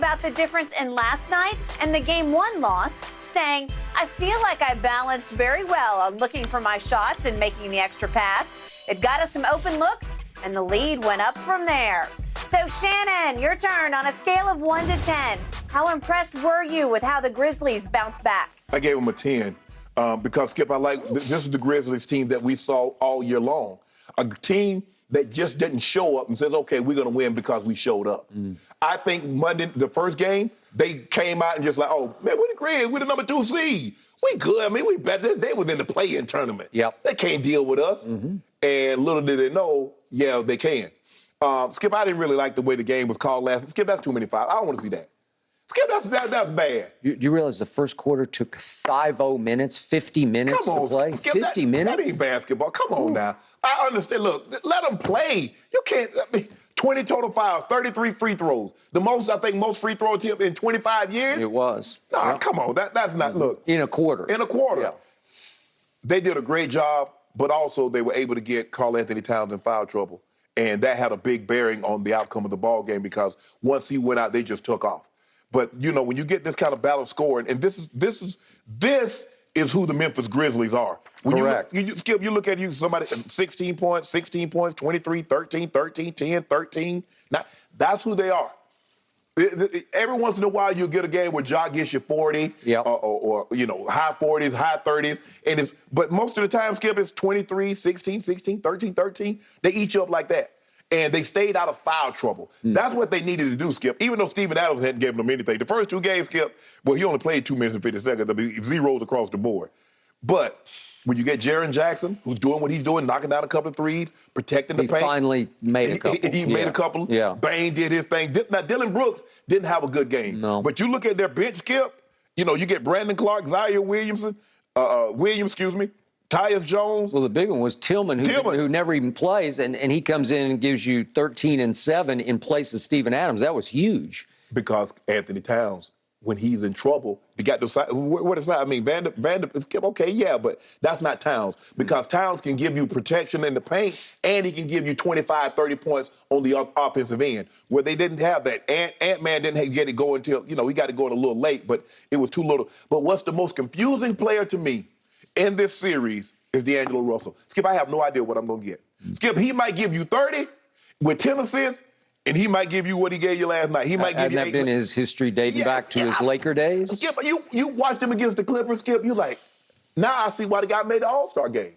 about the difference in last night and the Game 1 loss, saying, I feel like I balanced very well on looking for my shots and making the extra pass. It got us some open looks, and the lead went up from there. So, Shannon, your turn. On a scale of 1 to 10, how impressed were you with how the Grizzlies bounced back? I gave them a 10 because, Skip, this is the Grizzlies team that we saw all year long. A team that just didn't show up and says, okay, we're going to win because we showed up. I think Monday, the first game, they came out and just like, oh, man, we're the Grizz. We're the number 2 seed. We good. I mean, we better. They was in the play-in tournament. Yep. They can't deal with us. And little did they know, yeah, they can. Skip, I didn't really like the way the game was called last night. Skip, that's too many fouls. I don't want to see that. Skip, that's bad. You realize the first quarter took 50 minutes, 50 minutes to play? Skip, 50 minutes? That ain't basketball. Come on now. I understand. Look, let them play. You can't. 20 total fouls, 33 free throws. The most, I think, most free throw attempt in 25 years. It was. Nah, come on. That's not, look. In a quarter. In a quarter. Yeah. They did a great job, but also they were able to get Karl-Anthony Towns in foul trouble. And that had a big bearing on the outcome of the ball game because once he went out, they just took off. But, you know, when you get this kind of balanced scoring, and this is who the Memphis Grizzlies are. When Correct. You look at somebody 16 points, 23, 13, 10, 13. Now, that's who they are. Every once in a while, you'll get a game where Ja gets you 40 or you know, high 40s, high 30s. But most of the time, Skip, it's 23, 16, 13. They eat you up like that. And they stayed out of foul trouble. That's what they needed to do, Skip, even though Steven Adams hadn't given them anything. The first 2 games, Skip, well, he only played 2 minutes and 50 seconds. I mean, zeros across the board. But when you get Jaren Jackson, who's doing what he's doing, knocking down a couple of threes, protecting the paint. He finally made a couple. He made a couple. Yeah. Bane did his thing. Now, Dylan Brooks didn't have a good game. No. But you look at their bench, Skip, you know, you get Brandon Clark, Zaire Williams, Tyus Jones. Well, the big one was Tillman, who never even plays, and he comes in and gives you 13 and 7 in place of Steven Adams. That was huge. Because Anthony Towns, when he's in trouble, he got the side. What is that? I mean, Vander, okay, yeah, but that's not Towns. Because Towns can give you protection in the paint, and he can give you 25, 30 points on the offensive end, where they didn't have that. Ant-Man didn't get it going until, you know, he got it going a little late, but it was too little. But what's the most confusing player to me in this series is D'Angelo Russell. Skip, I have no idea what I'm going to get. Skip, he might give you 30 with 10 assists, and he might give you what he gave you last night. He might give you 8. Hadn't that been his history dating back to his Laker days? Skip, you watched him against the Clippers, Skip, you like, now I see why the guy made the All-Star game.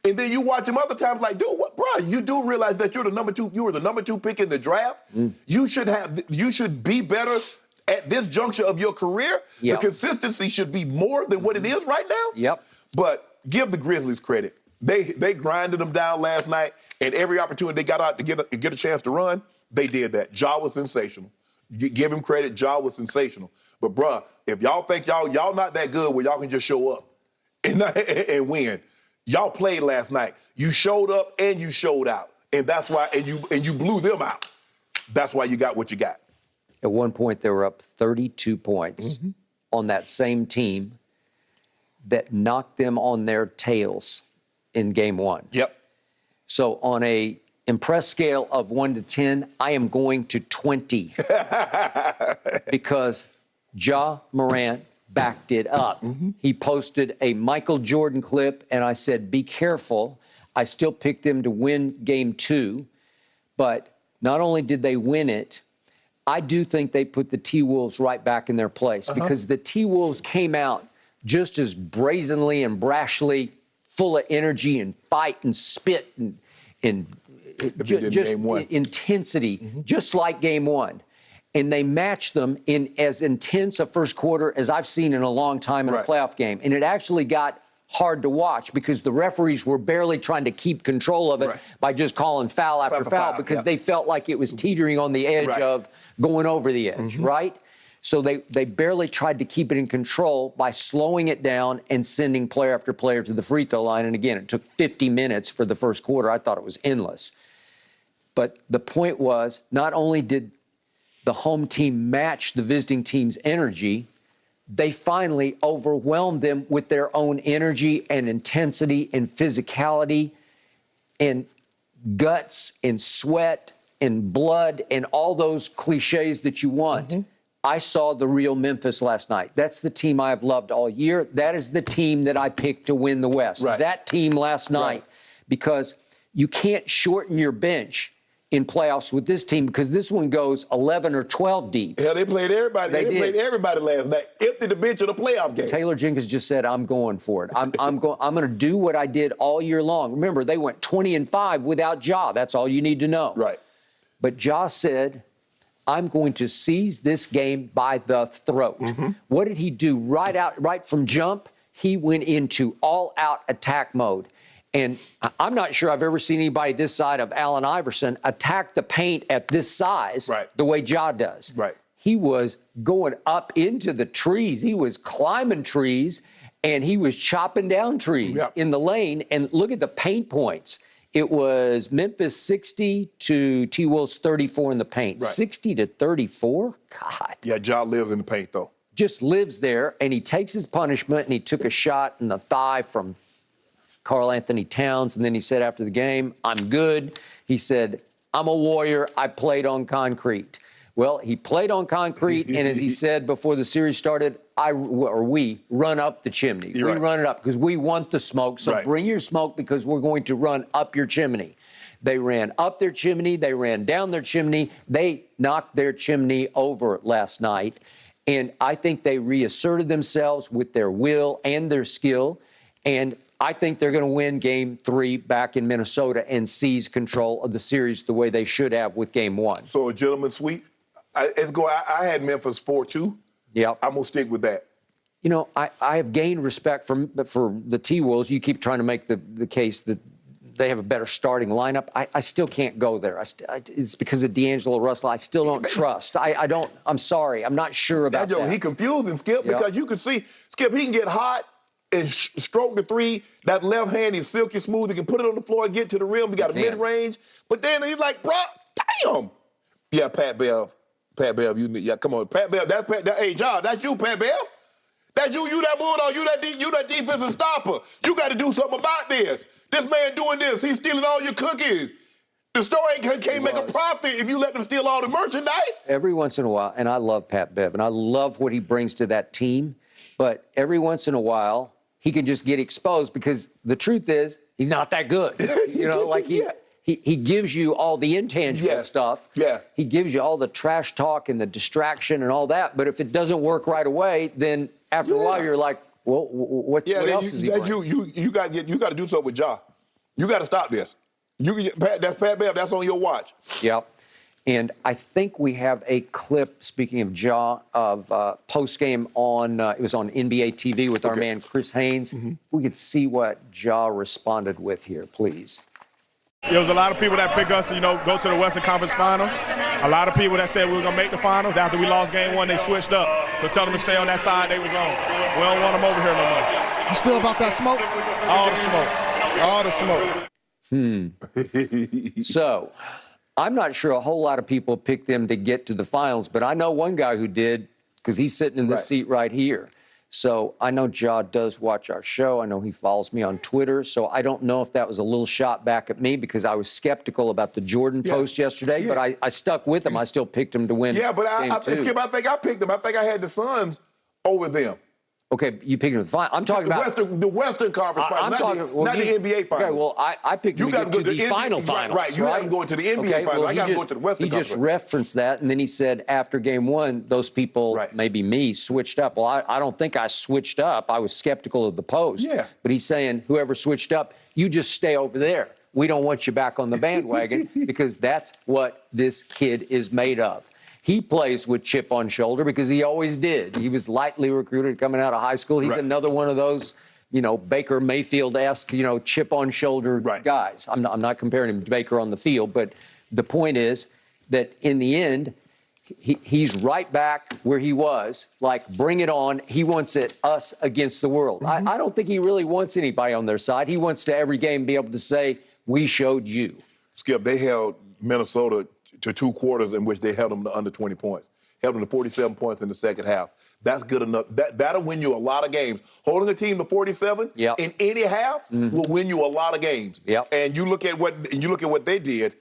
And then you watch him other times like, dude, what, bro, you do realize that you were the number 2 pick in the draft. You should be better at this juncture of your career. Yep. The consistency should be more than what it is right now. Yep. But give the Grizzlies credit. They grinded them down last night, and every opportunity they got out to get a chance to run, they did that. Ja was sensational. You give him credit, Ja was sensational. But, bruh, if y'all think y'all not that good where y'all can just show up and win, y'all played last night. You showed up and you showed out. And that's why, and you blew them out. That's why you got what you got. At one point, they were up 32 points on that same team that knocked them on their tails in Game 1. Yep. So on a impress scale of 1 to 10, I am going to 20 because Ja Morant backed it up. He posted a Michael Jordan clip, and I said, be careful. I still picked them to win Game 2, but not only did they win it, I do think they put the T.Wolves right back in their place because the T.Wolves came out just as brazenly and brashly, full of energy and fight and spit and just intensity, just like Game 1. And they matched them in as intense a first quarter as I've seen in a long time in a playoff game. And it actually got hard to watch because the referees were barely trying to keep control of it by just calling foul after foul because they felt like it was teetering on the edge of going over the edge, right? So they barely tried to keep it in control by slowing it down and sending player after player to the free throw line. And again, it took 50 minutes for the first quarter. I thought it was endless. But the point was, not only did the home team match the visiting team's energy, they finally overwhelmed them with their own energy and intensity and physicality and guts and sweat and blood and all those cliches that you want. I saw the real Memphis last night. That's the team I have loved all year. That is the team that I picked to win the West. Right. That team last night, because you can't shorten your bench in playoffs with this team because this one goes 11 or 12 deep. Hell, they played everybody. They played everybody last night. Emptied the bench in a playoff game. Taylor Jenkins just said, "I'm going for it. I'm going to do what I did all year long." Remember, they went 20-5 without Ja. That's all you need to know. Right. But Ja said, "I'm going to seize this game by the throat." Mm-hmm. What did he do right from jump? He went into all-out attack mode. And I'm not sure I've ever seen anybody this side of Allen Iverson attack the paint at this size the way Ja does. Right. He was going up into the trees. He was climbing trees, and he was chopping down trees in the lane. And look at the paint points. It was Memphis 60 to T.Wolves 34 in the paint. 60 to 34? God. Yeah, Ja lives in the paint, though. Just lives there, and he takes his punishment, and he took a shot in the thigh from Karl Anthony Towns, and then he said after the game, "I'm good." He said, "I'm a warrior. I played on concrete." Well, he played on concrete, and as he said before the series started, we run up the chimney. We run it up because we want the smoke. So bring your smoke because we're going to run up your chimney. They ran up their chimney. They ran down their chimney. They knocked their chimney over last night. And I think they reasserted themselves with their will and their skill. And I think they're going to win Game 3 back in Minnesota and seize control of the series the way they should have with Game 1. So a gentleman's sweep. I had Memphis 4-2. Yeah, I'm gonna stick with that. You know, I have gained respect for the T-Wolves. You keep trying to make the case that they have a better starting lineup. I still can't go there. It's because of D'Angelo Russell. I still don't trust. I don't. I'm sorry. I'm not sure about that. He confusing Skip because you can see Skip. He can get hot and stroke the three. That left hand is silky smooth. He can put it on the floor and get to the rim. He got a mid-range. But then he's like, bro, damn. Yeah, Pat Bev. Come on. Pat Bev, hey, John, that's you, Pat Bev. That's you that bulldog, you that defensive stopper. You got to do something about this. This man doing this, he's stealing all your cookies. The store can't make a profit if you let them steal all the merchandise. Every once in a while, and I love Pat Bev, and I love what he brings to that team, but every once in a while, he can just get exposed because the truth is he's not that good. You know, like he gives you all the intangible stuff. Yeah. He gives you all the trash talk and the distraction and all that. But if it doesn't work right away, then after a while you're like, well, what else is he doing? You got to do something with Ja. You got to stop this. That's Pat Bev. That's on your watch. Yep. And I think we have a clip, speaking of Ja, of post-game on, it was on NBA TV with our man Chris Haynes. If we could see what Ja responded with here, please. There was a lot of people that picked us to, go to the Western Conference Finals. A lot of people that said we were going to make the finals. After we lost Game 1, they switched up. So tell them to stay on that side they was on. We don't want them over here no more. You still about that smoke? All the smoke. So I'm not sure a whole lot of people picked them to get to the finals, but I know one guy who did because he's sitting in this seat right here. So I know Ja does watch our show. I know he follows me on Twitter. So I don't know if that was a little shot back at me because I was skeptical about the Jordan post yesterday, but I stuck with him. I still picked him to win. Yeah, but Skip, I think I picked them. I think I had the Suns over them. Okay, you picked him to the final. I'm talking about the Western Conference Finals, not the NBA Finals. Okay, well, I picked him to get to the finals. Right, you have him going to the NBA Finals. I got to go to the Western Conference. He just referenced that, and then he said after Game 1, those people, maybe me, switched up. Well, I don't think I switched up. I was skeptical of the post. Yeah. But he's saying whoever switched up, you just stay over there. We don't want you back on the bandwagon because that's what this kid is made of. He plays with chip on shoulder because he always did. He was lightly recruited coming out of high school. He's another one of those, Baker Mayfield-esque, chip on shoulder guys. I'm not comparing him to Baker on the field, but the point is that in the end, he's right back where he was. Like, bring it on. He wants it us against the world. I don't think he really wants anybody on their side. He wants to every game be able to say, we showed you. Skip, they held Minnesota to 2 quarters in which they held them to under 20 points. Held them to 47 points in the second half. That's good enough. That'll win you a lot of games. Holding a team to 47 in any half will win you a lot of games. And you look at what they did.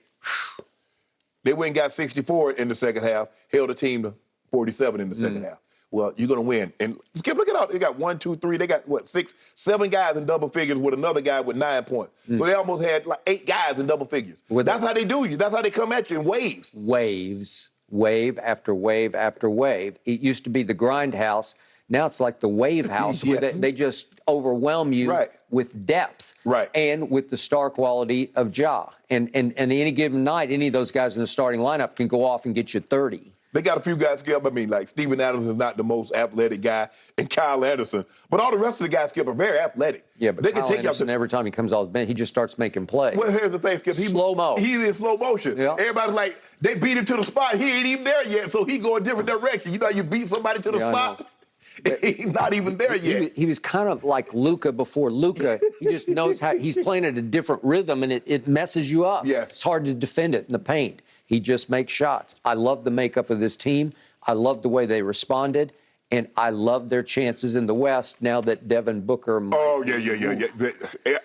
They went and got 64 in the second half, held a team to 47 in the second half. Well, you're going to win. And Skip, look at all. They got 1, 2, 3. They got, what, 6, 7 guys in double figures with another guy with 9 points. So they almost had like 8 guys in double figures. That's how they do you. That's how they come at you in waves. Waves, wave after wave after wave. It used to be the grind house. Now it's like the wave house where they just overwhelm you with depth and with the star quality of Ja. And any given night, any of those guys in the starting lineup can go off and get you 30. They got a few guys, Skip. I mean, like Steven Adams is not the most athletic guy, and Kyle Anderson. But all the rest of the guys, Skip, are very athletic. Yeah, but they Kyle can take Anderson, every time he comes off the bench, he just starts making plays. Well, here's the thing, Skip. Slow-mo. He's in slow motion. Yeah. Everybody's like, they beat him to the spot. He ain't even there yet, so he go a different direction. You know how you beat somebody to the spot? He's not even there yet. He was kind of like Luka before Luka. He just knows how he's playing at a different rhythm, and it messes you up. Yeah. It's hard to defend it in the paint. He just makes shots. I love the makeup of this team. I love the way they responded, and I love their chances in the West now that Devin Booker. Oh, yeah.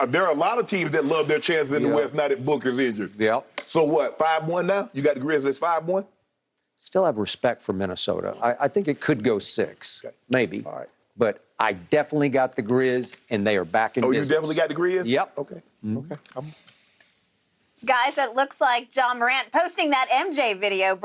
There are a lot of teams that love their chances in the West now that Booker's injured. Yeah. So what, 5-1 now? You got the Grizzlies 5-1? Still have respect for Minnesota. I think it could go 6, maybe. All right. But I definitely got the Grizz, and they are back in business. You definitely got the Grizz? Yep. Okay. Okay. Guys, it looks like John Morant posting that MJ video.